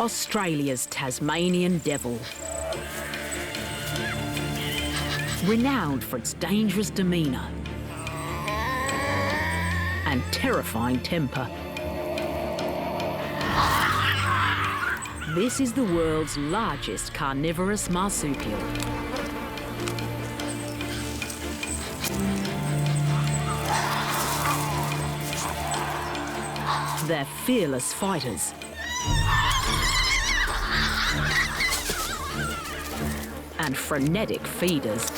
Australia's Tasmanian devil. Renowned for its dangerous demeanour and terrifying temper. This is the world's largest carnivorous marsupial. They're fearless fighters and frenetic feeders,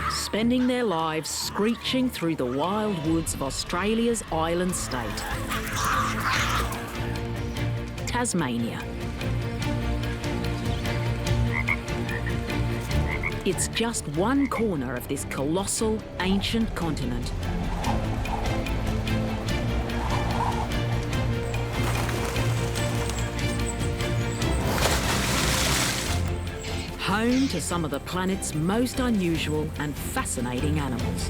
spending their lives screeching through the wild woods of Australia's island state, Tasmania. It's just one corner of this colossal, ancient continent. Home to some of the planet's most unusual and fascinating animals.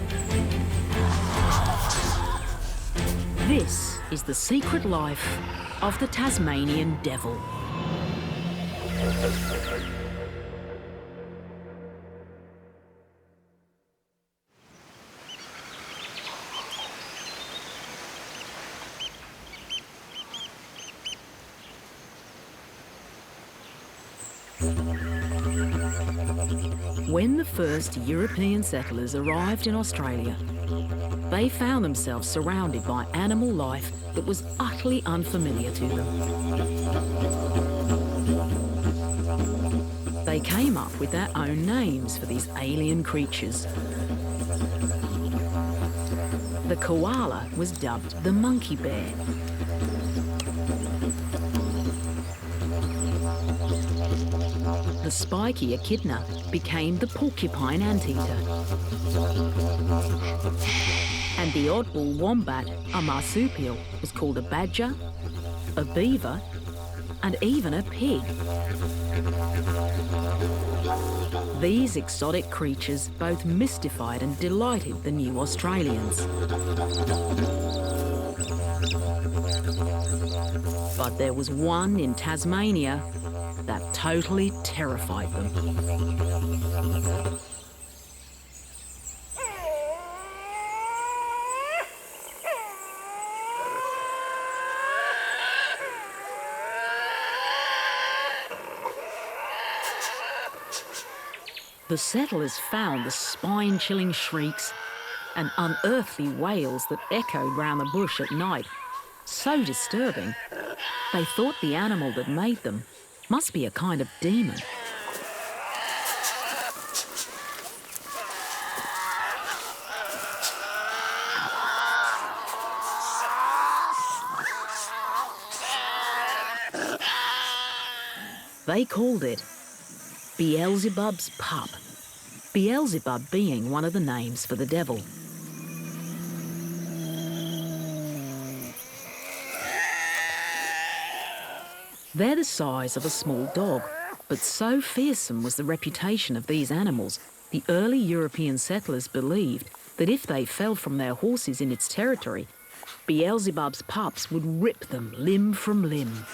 This is the secret life of the Tasmanian devil. When the first European settlers arrived in Australia, they found themselves surrounded by animal life that was utterly unfamiliar to them. They came up with their own names for these alien creatures. The koala was dubbed the monkey bear. The spiky echidna became the porcupine anteater. And the oddball wombat, a marsupial, was called a badger, a beaver, and even a pig. These exotic creatures both mystified and delighted the new Australians. But there was one in Tasmania that totally terrified them. The settlers found the spine-chilling shrieks and unearthly wails that echoed round the bush at night so disturbing, they thought the animal that made them must be a kind of demon. They called it Beelzebub's pup, Beelzebub being one of the names for the devil. They're the size of a small dog, but so fearsome was the reputation of these animals, the early European settlers believed that if they fell from their horses in its territory, Beelzebub's pups would rip them limb from limb.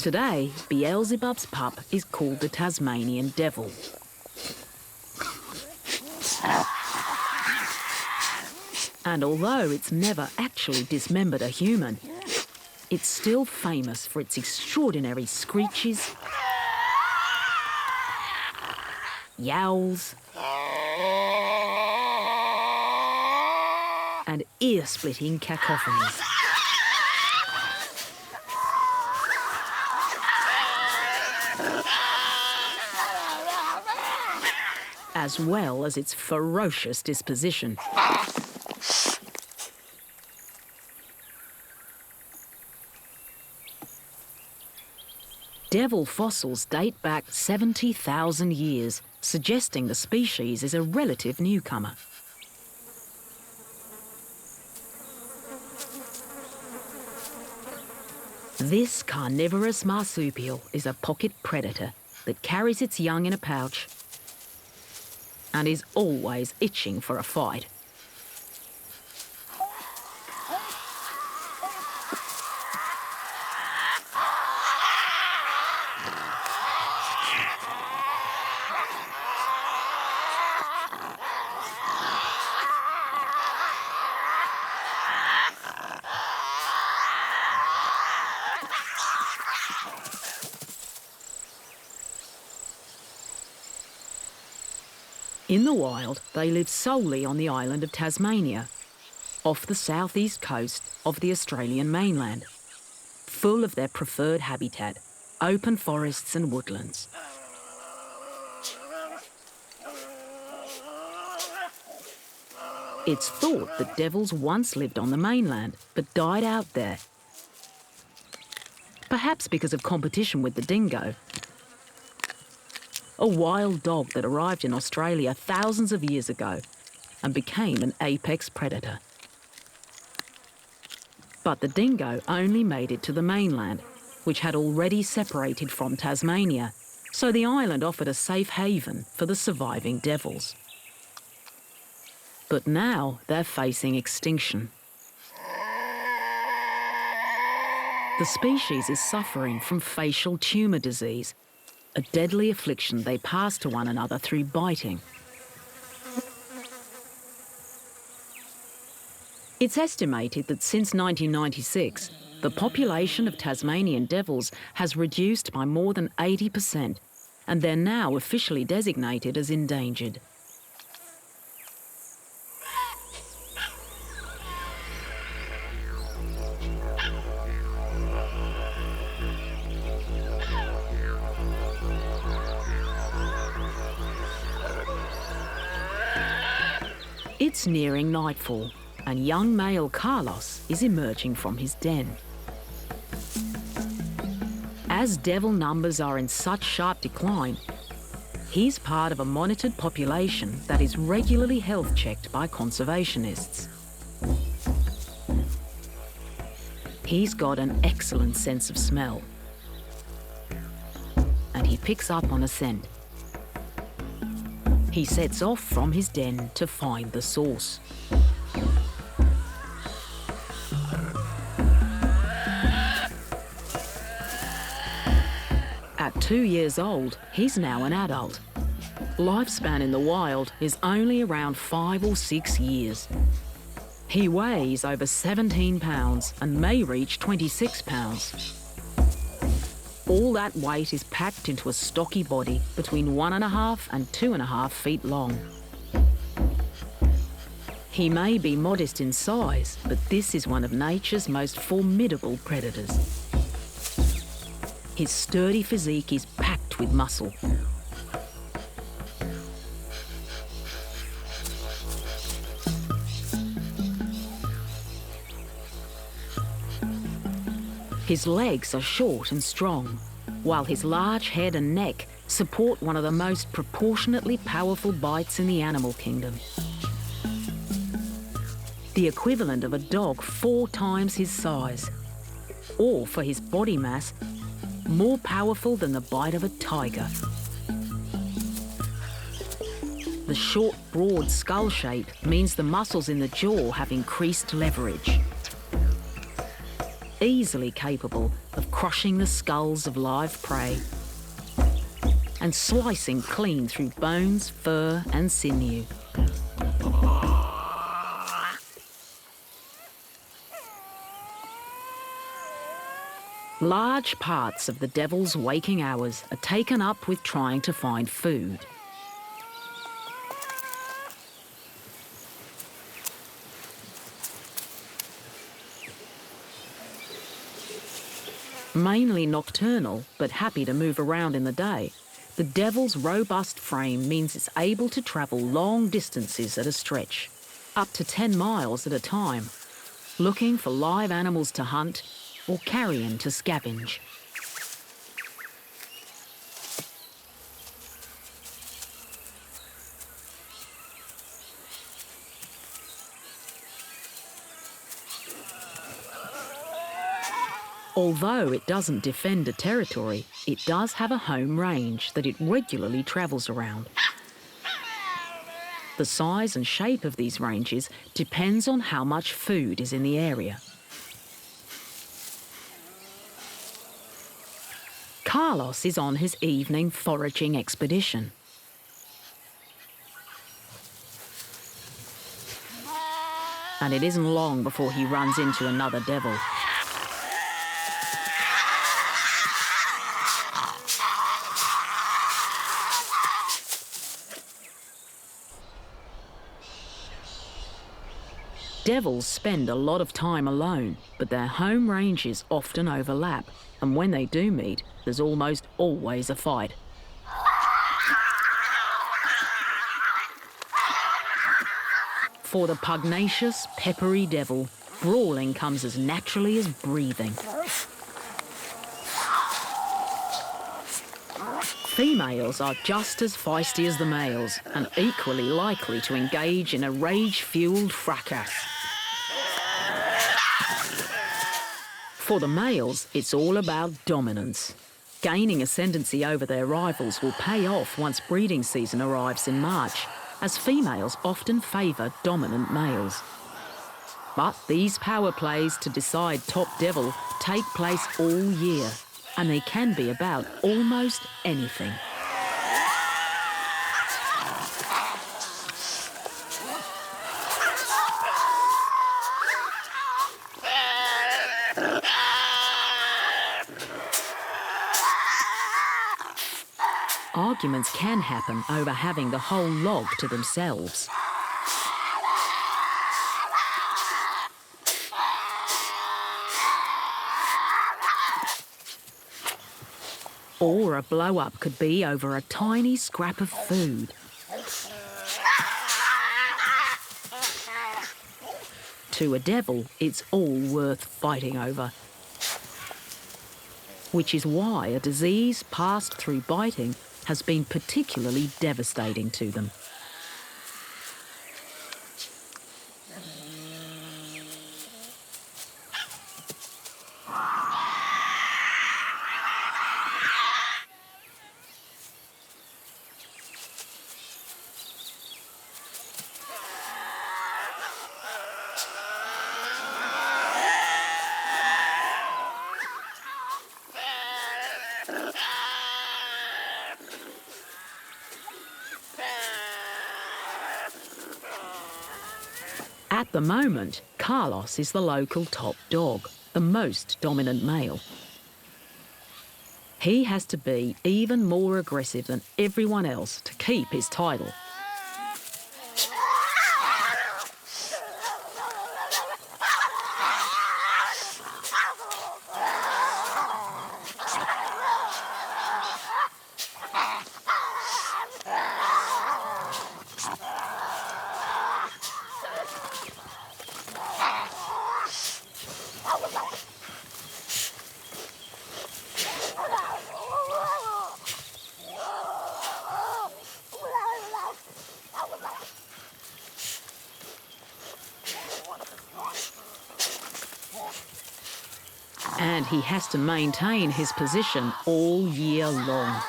Today, Beelzebub's pup is called the Tasmanian devil. And although it's never actually dismembered a human, it's still famous for its extraordinary screeches, yowls, and ear-splitting cacophonies. As well as its ferocious disposition. Devil fossils date back 70,000 years, suggesting the species is a relative newcomer. This carnivorous marsupial is a pocket predator that carries its young in a pouch and is always itching for a fight. In the wild, they live solely on the island of Tasmania, off the southeast coast of the Australian mainland, full of their preferred habitat, open forests and woodlands. It's thought that devils once lived on the mainland, but died out there. Perhaps because of competition with the dingo, a wild dog that arrived in Australia thousands of years ago and became an apex predator. But the dingo only made it to the mainland, which had already separated from Tasmania, so the island offered a safe haven for the surviving devils. But now they're facing extinction. The species is suffering from facial tumour disease, a deadly affliction they pass to one another through biting. It's estimated that since 1996, the population of Tasmanian devils has reduced by more than 80%, and they're now officially designated as endangered. It's nearing nightfall, and young male Carlos is emerging from his den. As devil numbers are in such sharp decline, he's part of a monitored population that is regularly health checked by conservationists. He's got an excellent sense of smell, and he picks up on a scent. He sets off from his den to find the source. At 2 years old, he's now an adult. Lifespan in the wild is only around 5 or 6 years. He weighs over 17 pounds and may reach 26 pounds. All that weight is packed into a stocky body between 1.5 and 2.5 feet long. He may be modest in size, but this is one of nature's most formidable predators. His sturdy physique is packed with muscle. His legs are short and strong, while his large head and neck support one of the most proportionately powerful bites in the animal kingdom. The equivalent of a dog 4 times his size, or for his body mass, more powerful than the bite of a tiger. The short, broad skull shape means the muscles in the jaw have increased leverage. Easily capable of crushing the skulls of live prey and slicing clean through bones, fur and sinew. Large parts of the devil's waking hours are taken up with trying to find food. Mainly nocturnal, but happy to move around in the day, the devil's robust frame means it's able to travel long distances at a stretch, up to 10 miles at a time, looking for live animals to hunt or carrion to scavenge. Although it doesn't defend a territory, it does have a home range that it regularly travels around. The size and shape of these ranges depends on how much food is in the area. Carlos is on his evening foraging expedition. And it isn't long before he runs into another devil. Devils spend a lot of time alone, but their home ranges often overlap, and when they do meet, there's almost always a fight. For the pugnacious, peppery devil, brawling comes as naturally as breathing. Females are just as feisty as the males and equally likely to engage in a rage-fueled fracas. For the males, it's all about dominance. Gaining ascendancy over their rivals will pay off once breeding season arrives in March, as females often favour dominant males. But these power plays to decide top devil take place all year, and they can be about almost anything. Arguments can happen over having the whole log to themselves. Or a blow-up could be over a tiny scrap of food. To a devil, it's all worth fighting over. Which is why a disease passed through biting has been particularly devastating to them. At the moment, Carlos is the local top dog, the most dominant male. He has to be even more aggressive than everyone else to keep his title. And he has to maintain his position all year long.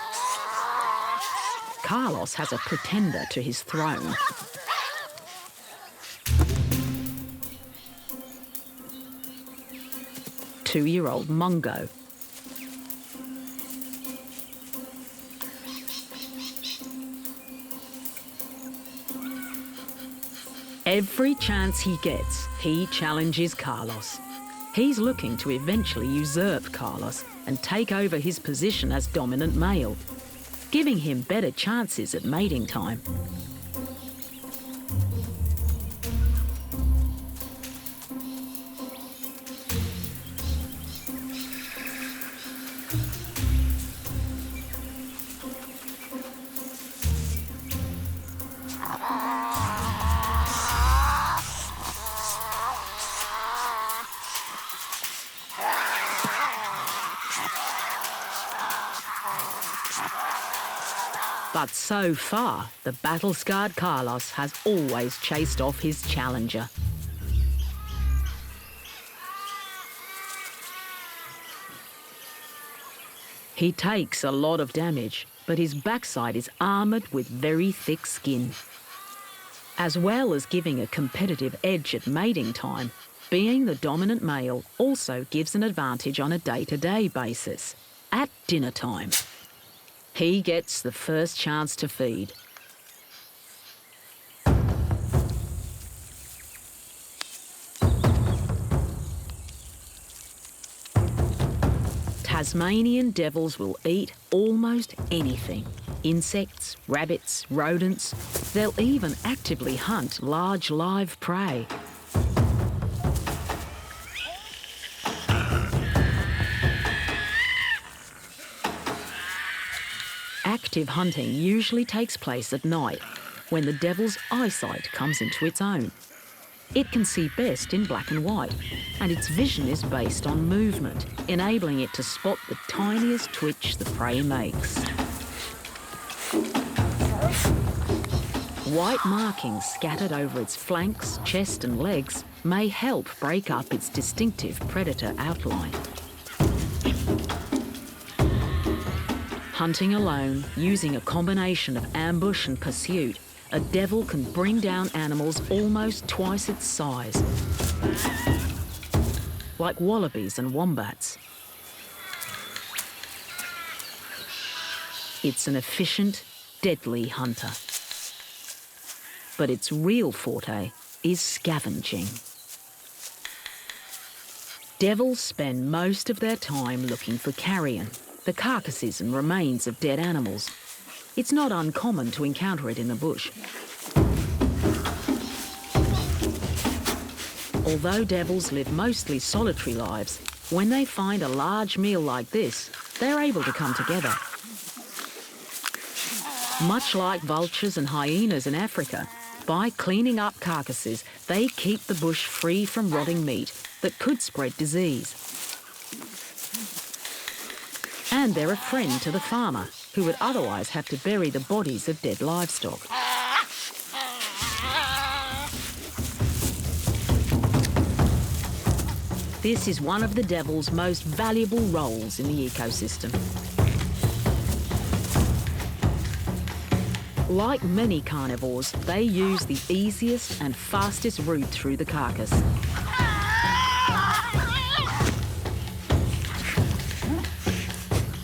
Carlos has a pretender to his throne. Two-year-old Mungo. Every chance he gets, he challenges Carlos. He's looking to eventually usurp Carlos and take over his position as dominant male, giving him better chances at mating time. But so far, the battle-scarred Carlos has always chased off his challenger. He takes a lot of damage, but his backside is armoured with very thick skin. As well as giving a competitive edge at mating time, being the dominant male also gives an advantage on a day-to-day basis. At dinner time, he gets the first chance to feed. Tasmanian devils will eat almost anything. Insects, rabbits, rodents. They'll even actively hunt large live prey. Active hunting usually takes place at night, when the devil's eyesight comes into its own. It can see best in black and white, and its vision is based on movement, enabling it to spot the tiniest twitch the prey makes. White markings scattered over its flanks, chest and legs may help break up its distinctive predator outline. Hunting alone, using a combination of ambush and pursuit, a devil can bring down animals almost twice its size, like wallabies and wombats. It's an efficient, deadly hunter. But its real forte is scavenging. Devils spend most of their time looking for carrion, the carcasses and remains of dead animals. It's not uncommon to encounter it in the bush. Although devils live mostly solitary lives, when they find a large meal like this, they're able to come together. Much like vultures and hyenas in Africa, by cleaning up carcasses, they keep the bush free from rotting meat that could spread disease. And they're a friend to the farmer, who would otherwise have to bury the bodies of dead livestock. This is one of the devil's most valuable roles in the ecosystem. Like many carnivores, they use the easiest and fastest route through the carcass.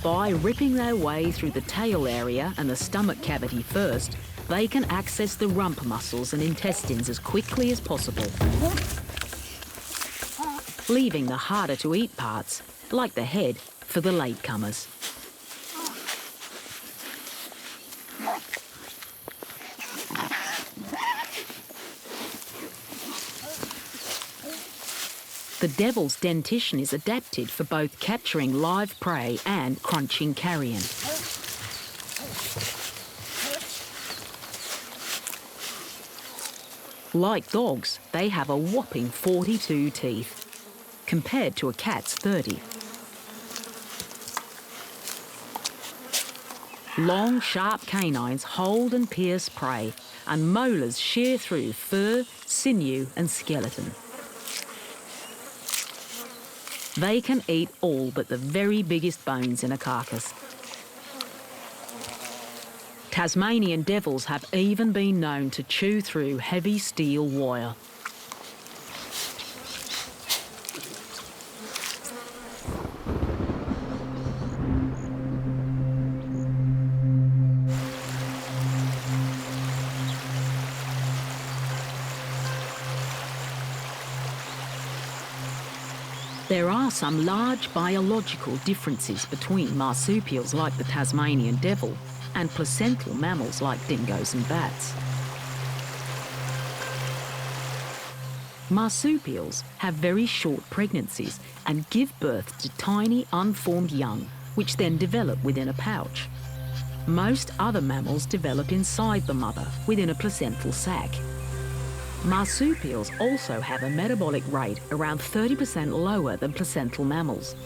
By ripping their way through the tail area and the stomach cavity first, they can access the rump muscles and intestines as quickly as possible, leaving the harder to eat parts, like the head, for the latecomers. The devil's dentition is adapted for both capturing live prey and crunching carrion. Like dogs, they have a whopping 42 teeth, compared to a cat's 30. Long, sharp canines hold and pierce prey, and molars shear through fur, sinew and skeleton. They can eat all but the very biggest bones in a carcass. Tasmanian devils have even been known to chew through heavy steel wire. There are some large biological differences between marsupials like the Tasmanian devil and placental mammals like dingoes and bats. Marsupials have very short pregnancies and give birth to tiny unformed young, which then develop within a pouch. Most other mammals develop inside the mother, within a placental sac. Marsupials also have a metabolic rate around 30% lower than placental mammals.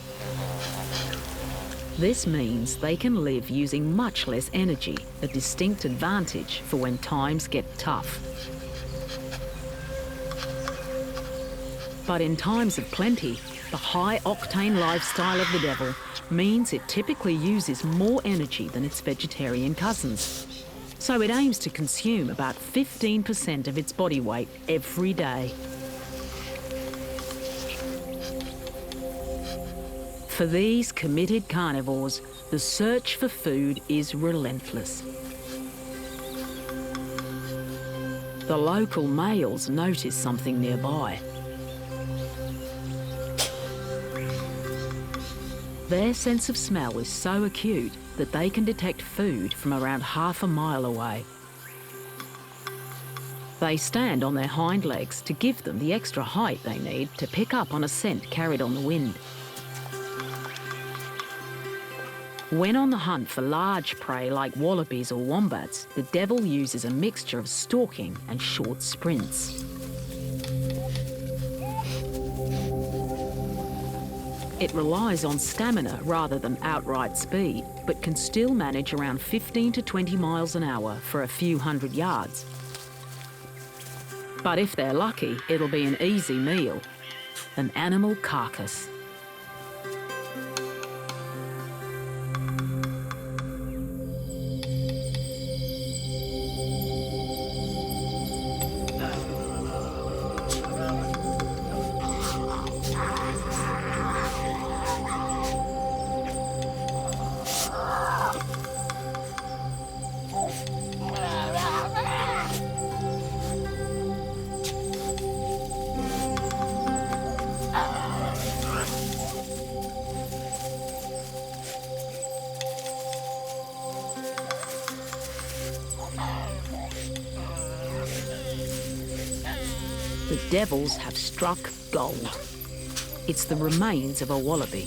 This means they can live using much less energy, a distinct advantage for when times get tough. But in times of plenty, The high-octane lifestyle of the devil means it typically uses more energy than its vegetarian cousins. So it aims to consume about 15% of its body weight every day. For these committed carnivores, the search for food is relentless. The local males notice something nearby. Their sense of smell is so acute that they can detect food from around half a mile away. They stand on their hind legs to give them the extra height they need to pick up on a scent carried on the wind. When on the hunt for large prey like wallabies or wombats, the devil uses a mixture of stalking and short sprints. It relies on stamina rather than outright speed, but can still manage around 15 to 20 miles an hour for a few hundred yards. But if they're lucky, it'll be an easy meal, an animal carcass. The devils have struck gold. It's the remains of a wallaby.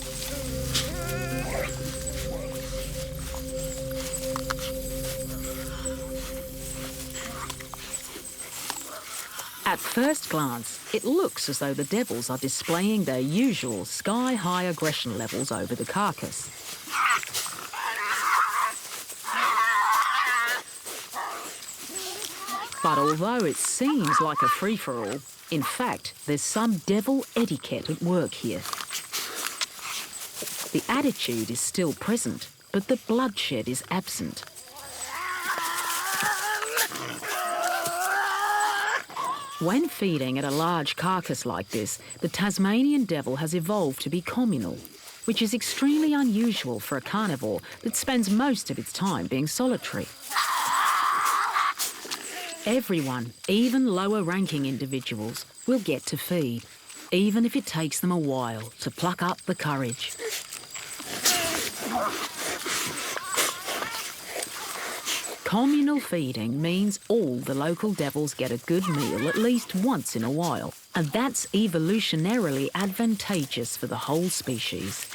At first glance, it looks as though the devils are displaying their usual sky-high aggression levels over the carcass. But although it seems like a free-for-all, in fact, there's some devil etiquette at work here. The attitude is still present, but the bloodshed is absent. When feeding at a large carcass like this, the Tasmanian devil has evolved to be communal, which is extremely unusual for a carnivore that spends most of its time being solitary. Everyone, even lower-ranking individuals, will get to feed, even if it takes them a while to pluck up the courage. Communal feeding means all the local devils get a good meal at least once in a while, and that's evolutionarily advantageous for the whole species.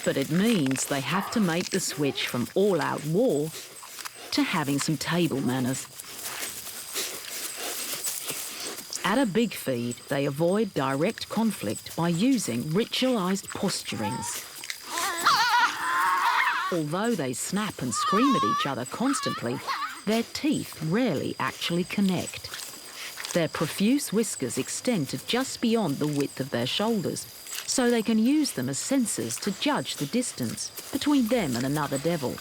But it means they have to make the switch from all-out war to having some table manners. At a big feed, they avoid direct conflict by using ritualised posturings. Although they snap and scream at each other constantly, their teeth rarely actually connect. Their profuse whiskers extend to just beyond the width of their shoulders, so they can use them as sensors to judge the distance between them and another devil.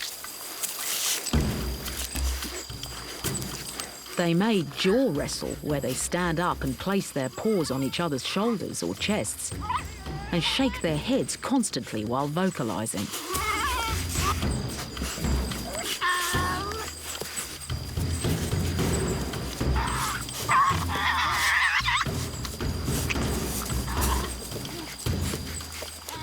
They may jaw wrestle, where they stand up and place their paws on each other's shoulders or chests, and shake their heads constantly while vocalising.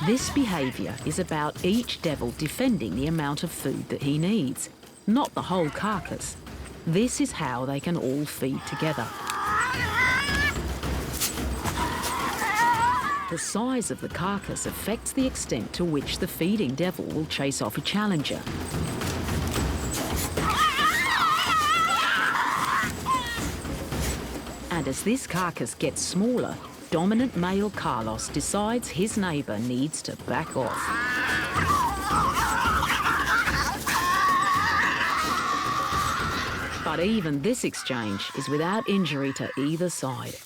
This behaviour is about each devil defending the amount of food that he needs, not the whole carcass. This is how they can all feed together. The size of the carcass affects the extent to which the feeding devil will chase off a challenger. And as this carcass gets smaller, dominant male Carlos decides his neighbour needs to back off. But even this exchange is without injury to either side.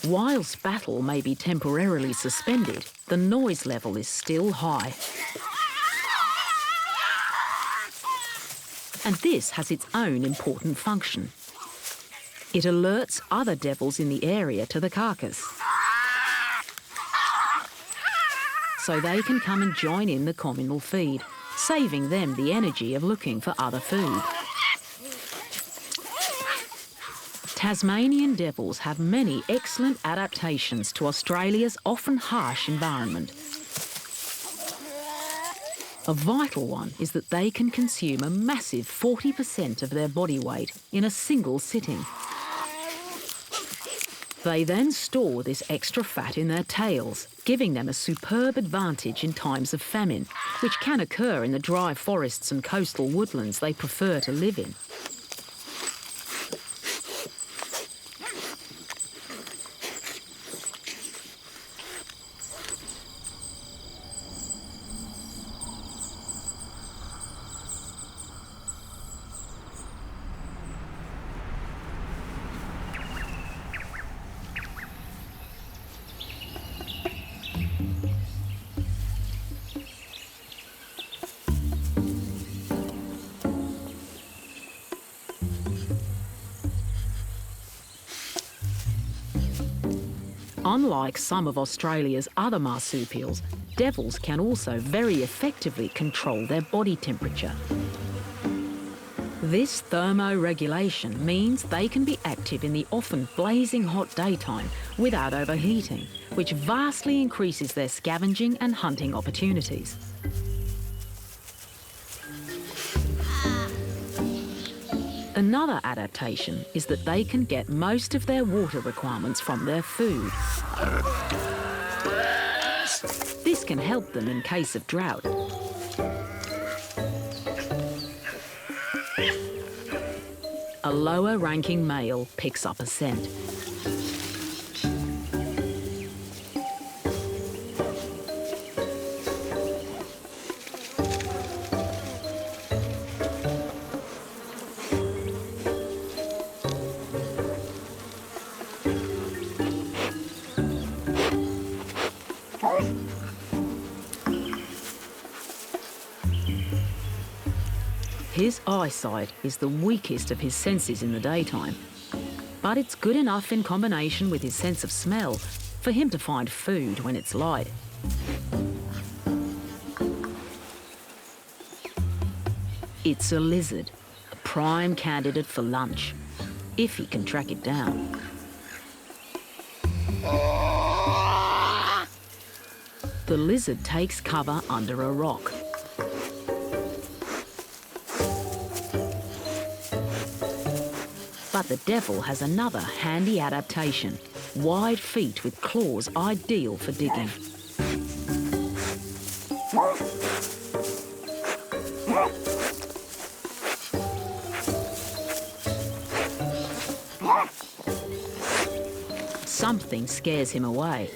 Whilst battle may be temporarily suspended, the noise level is still high. And this has its own important function. It alerts other devils in the area to the carcass, so they can come and join in the communal feed, saving them the energy of looking for other food. Tasmanian devils have many excellent adaptations to Australia's often harsh environment. A vital one is that they can consume a massive 40% of their body weight in a single sitting. They then store this extra fat in their tails, giving them a superb advantage in times of famine, which can occur in the dry forests and coastal woodlands they prefer to live in. Unlike some of Australia's other marsupials, devils can also very effectively control their body temperature. This thermoregulation means they can be active in the often blazing hot daytime without overheating, which vastly increases their scavenging and hunting opportunities. Another adaptation is that they can get most of their water requirements from their food. This can help them in case of drought. A lower-ranking male picks up a scent. His eyesight is the weakest of his senses in the daytime, but it's good enough in combination with his sense of smell for him to find food when it's light. It's a lizard, a prime candidate for lunch, if he can track it down. The lizard takes cover under a rock. But the devil has another handy adaptation, wide feet with claws ideal for digging. Something scares him away.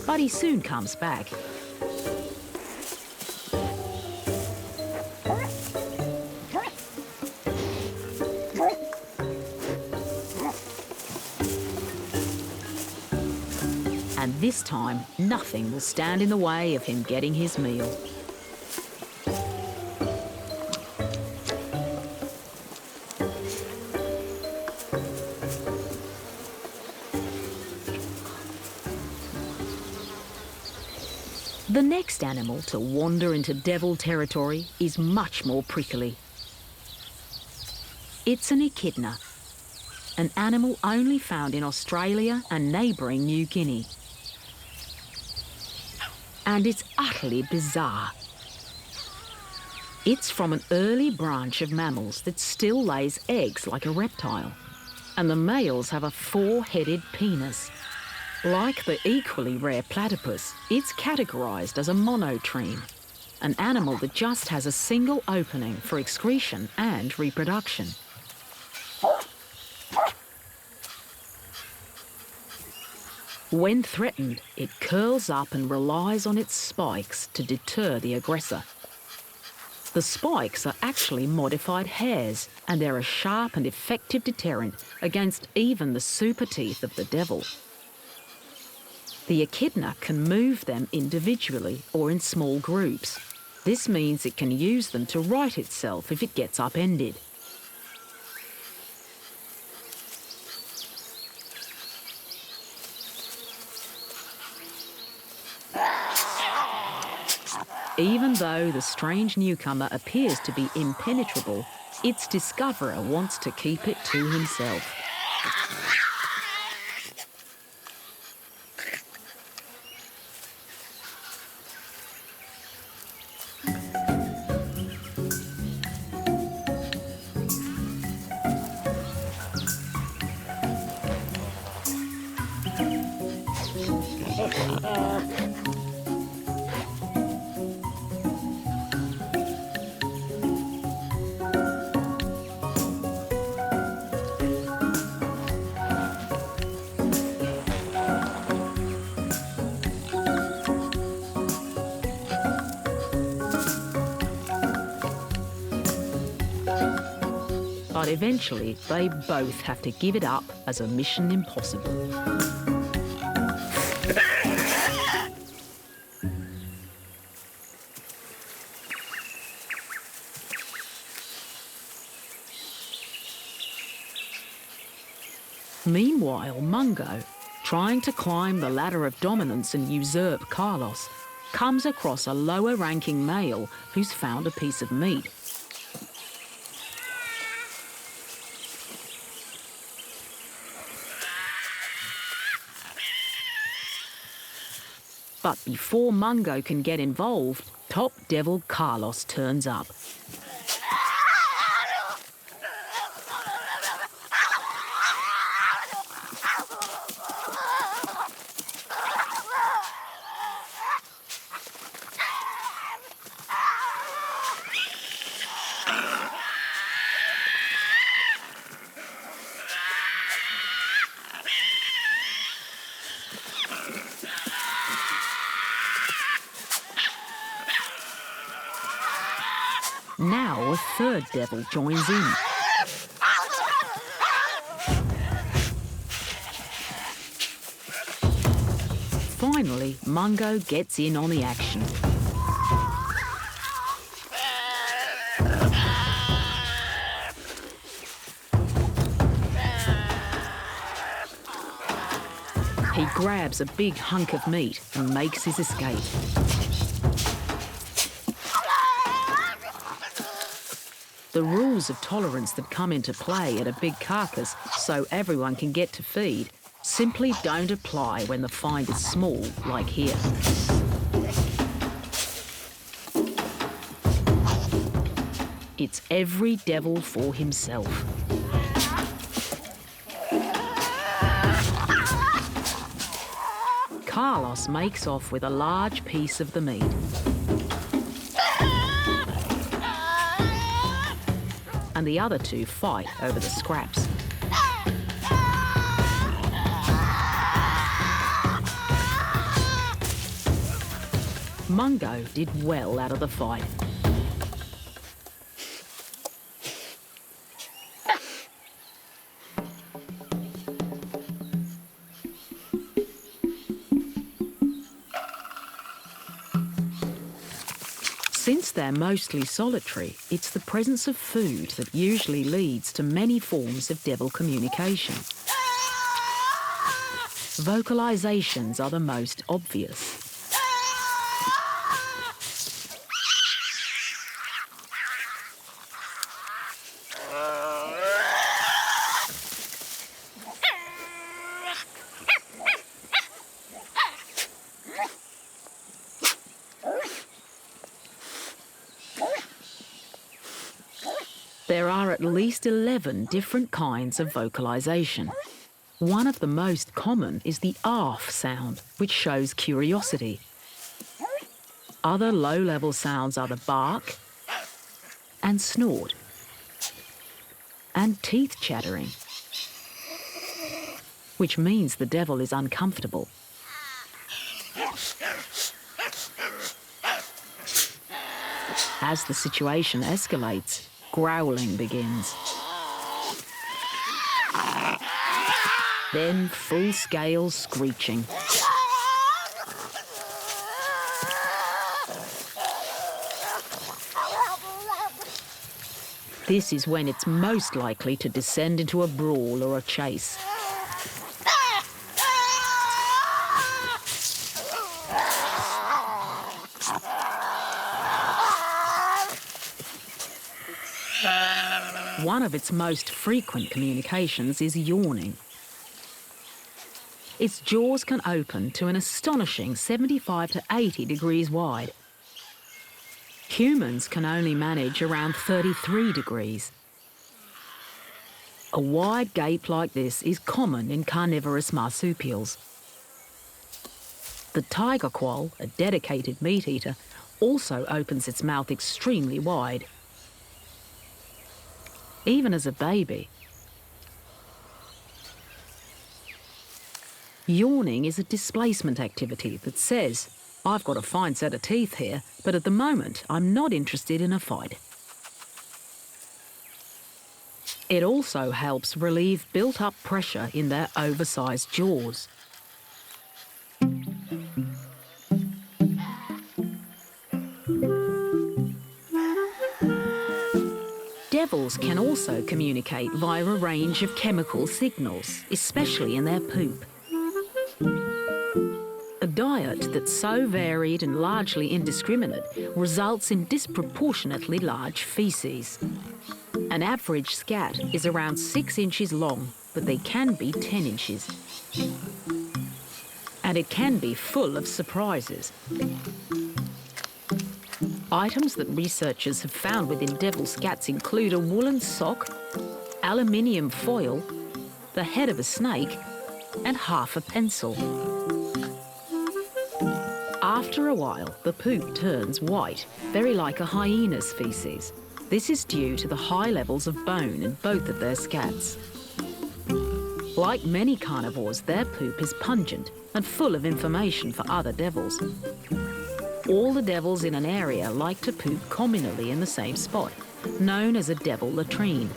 But he soon comes back. And this time, nothing will stand in the way of him getting his meal. The next animal to wander into devil territory is much more prickly. It's an echidna, an animal only found in Australia and neighbouring New Guinea. And it's utterly bizarre. It's from an early branch of mammals that still lays eggs like a reptile, and the males have a four-headed penis. Like the equally rare platypus, it's categorised as a monotreme, an animal that just has a single opening for excretion and reproduction. When threatened, it curls up and relies on its spikes to deter the aggressor. The spikes are actually modified hairs, and they're a sharp and effective deterrent against even the super teeth of the devil. The echidna can move them individually or in small groups. This means it can use them to right itself if it gets upended. Even though the strange newcomer appears to be impenetrable, its discoverer wants to keep it to himself. But eventually, they both have to give it up as a mission impossible. Meanwhile, Mungo, trying to climb the ladder of dominance and usurp Carlos, comes across a lower-ranking male who's found a piece of meat. But before Mungo can get involved, top devil Carlos turns up. Now a third devil joins in. Finally, Mungo gets in on the action. He grabs a big hunk of meat and makes his escape. The rules of tolerance that come into play at a big carcass so everyone can get to feed simply don't apply when the find is small, like here. It's every devil for himself. Carlos makes off with a large piece of the meat. And the other two fight over the scraps. Mungo did well out of the fight. Since they're mostly solitary, it's the presence of food that usually leads to many forms of devil communication. Vocalizations are the most obvious. There are at least 11 different kinds of vocalization. One of the most common is the arf sound, which shows curiosity. Other low-level sounds are the bark and snort and teeth chattering, which means the devil is uncomfortable. As the situation escalates, growling begins. Then full-scale screeching. This is when it's most likely to descend into a brawl or a chase. One of its most frequent communications is yawning. Its jaws can open to an astonishing 75 to 80 degrees wide. Humans can only manage around 33 degrees. A wide gape like this is common in carnivorous marsupials. The tiger quoll, a dedicated meat eater, also opens its mouth extremely wide. Even as a baby. Yawning is a displacement activity that says, I've got a fine set of teeth here, but at the moment I'm not interested in a fight. It also helps relieve built-up pressure in their oversized jaws. Devils can also communicate via a range of chemical signals, especially in their poop. A diet that's so varied and largely indiscriminate results in disproportionately large feces. An average scat is around 6 inches long, but they can be 10 inches. And it can be full of surprises. Items that researchers have found within devil scats include a woolen sock, aluminium foil, the head of a snake, and half a pencil. After a while, the poop turns white, very like a hyena's feces. This is due to the high levels of bone in both of their scats. Like many carnivores, their poop is pungent and full of information for other devils. All the devils in an area like to poop communally in the same spot, known as a devil latrine.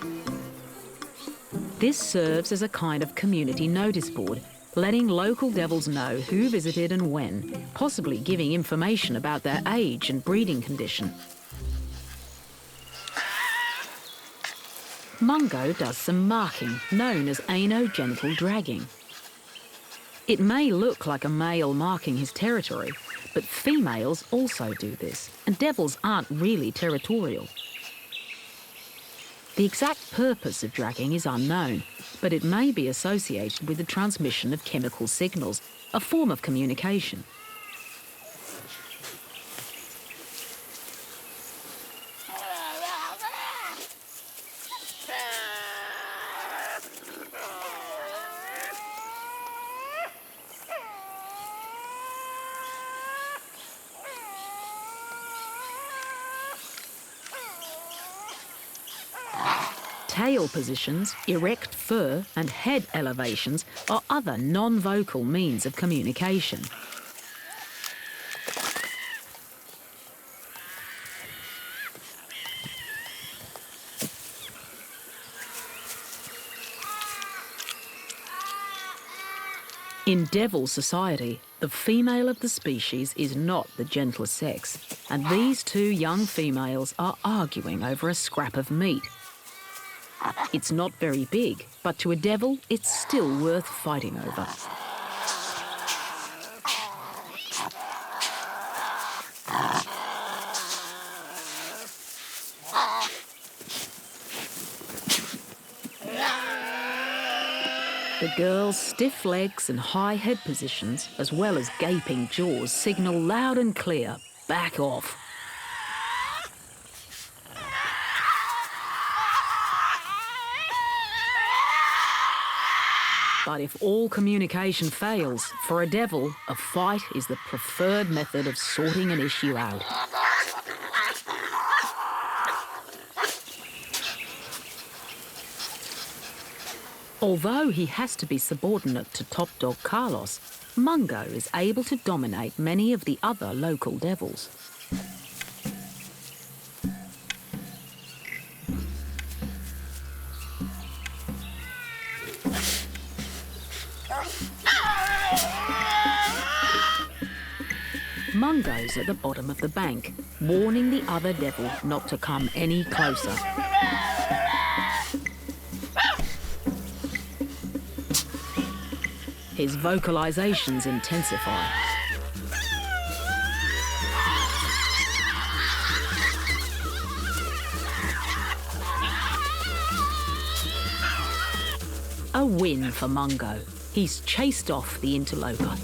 This serves as a kind of community notice board, letting local devils know who visited and when, possibly giving information about their age and breeding condition. Mungo does some marking, known as anogenital dragging. It may look like a male marking his territory, but females also do this, and devils aren't really territorial. The exact purpose of dragging is unknown, but it may be associated with the transmission of chemical signals, a form of communication. Tail positions, erect fur and head elevations are other non-vocal means of communication. In devil society, the female of the species is not the gentler sex, and these two young females are arguing over a scrap of meat. It's not very big, but to a devil, it's still worth fighting over. The girl's stiff legs and high head positions, as well as gaping jaws, signal loud and clear, back off. But if all communication fails, for a devil, a fight is the preferred method of sorting an issue out. Although he has to be subordinate to top dog Carlos, Mungo is able to dominate many of the other local devils. Mungo's at the bottom of the bank, warning the other devil not to come any closer. His vocalizations intensify. A win for Mungo. He's chased off the interloper.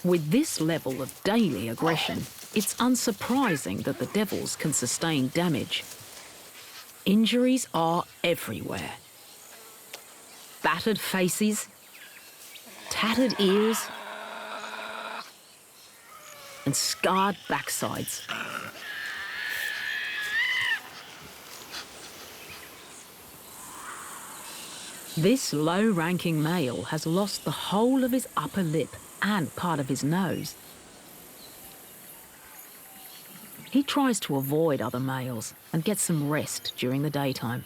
With this level of daily aggression, it's unsurprising that the devils can sustain damage. Injuries are everywhere. Battered faces, tattered ears, and scarred backsides. This low-ranking male has lost the whole of his upper lip and part of his nose. He tries to avoid other males and get some rest during the daytime.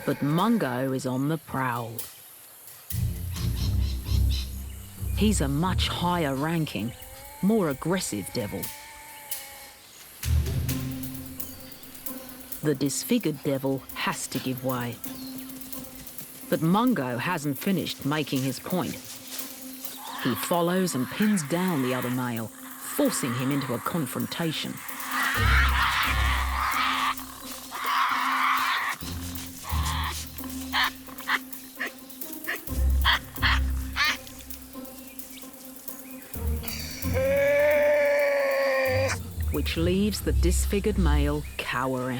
But Mungo is on the prowl. He's a much higher ranking, more aggressive devil. The disfigured devil has to give way. But Mungo hasn't finished making his point. He follows and pins down the other male, forcing him into a confrontation. Which leaves the disfigured male cowering.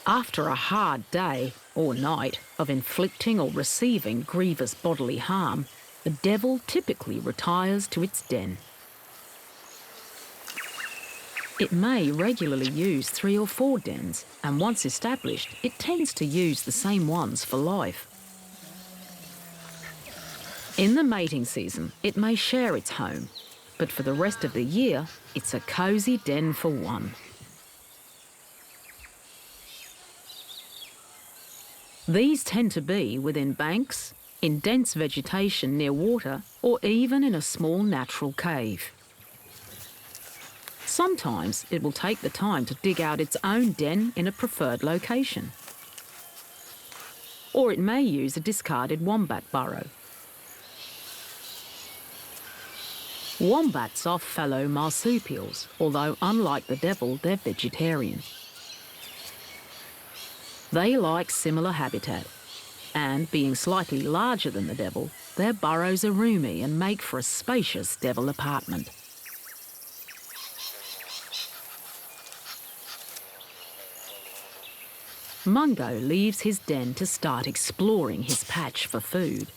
After a hard day or night of inflicting or receiving grievous bodily harm, the devil typically retires to its den. It may regularly use 3 or 4 dens, and once established, it tends to use the same ones for life. In the mating season, it may share its home, but for the rest of the year, it's a cosy den for one. These tend to be within banks, in dense vegetation near water, or even in a small natural cave. Sometimes it will take the time to dig out its own den in a preferred location. Or it may use a discarded wombat burrow. Wombats are fellow marsupials, although unlike the devil, they're vegetarian. They like similar habitat, and being slightly larger than the devil, their burrows are roomy and make for a spacious devil apartment. Mungo leaves his den to start exploring his patch for food.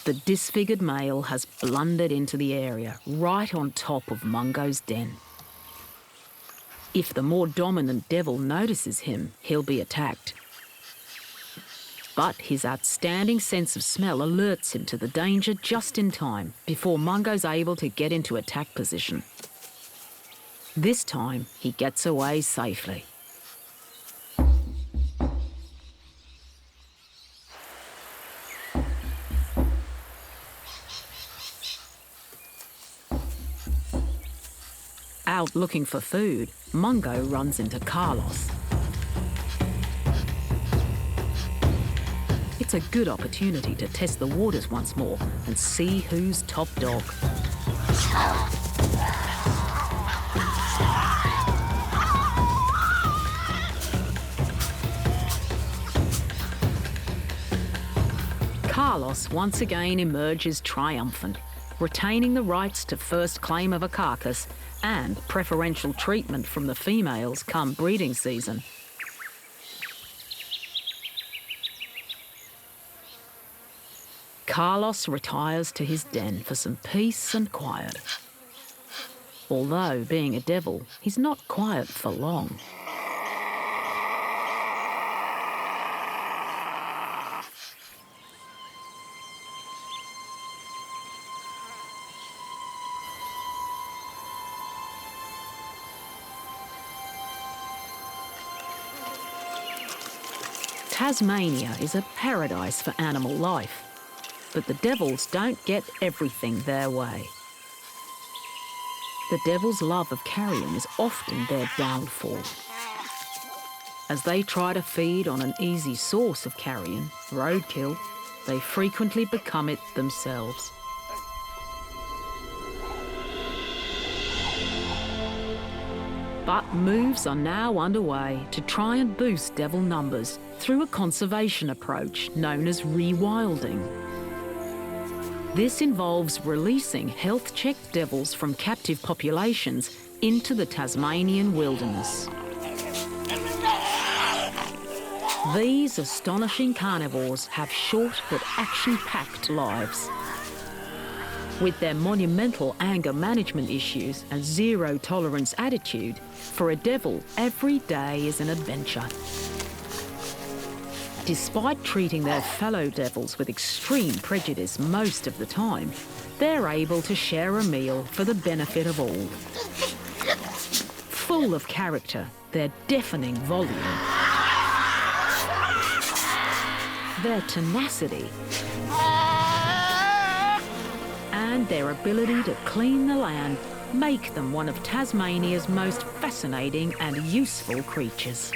The disfigured male has blundered into the area, right on top of Mungo's den. If the more dominant devil notices him, he'll be attacked. But his outstanding sense of smell alerts him to the danger just in time, before Mungo's able to get into attack position. This time, he gets away safely. Out looking for food, Mungo runs into Carlos. It's a good opportunity to test the waters once more and see who's top dog. Carlos once again emerges triumphant, retaining the rights to first claim of a carcass and preferential treatment from the females come breeding season. Carlos retires to his den for some peace and quiet. Although, being a devil, he's not quiet for long. Tasmania is a paradise for animal life, but the devils don't get everything their way. The devil's love of carrion is often their downfall. As they try to feed on an easy source of carrion, roadkill, they frequently become it themselves. But moves are now underway to try and boost devil numbers through a conservation approach known as rewilding. This involves releasing health-checked devils from captive populations into the Tasmanian wilderness. These astonishing carnivores have short but action-packed lives. With their monumental anger management issues and zero-tolerance attitude, for a devil, every day is an adventure. Despite treating their fellow devils with extreme prejudice most of the time, they're able to share a meal for the benefit of all. Full of character, their deafening volume, their tenacity, and their ability to clean the land make them one of Tasmania's most fascinating and useful creatures.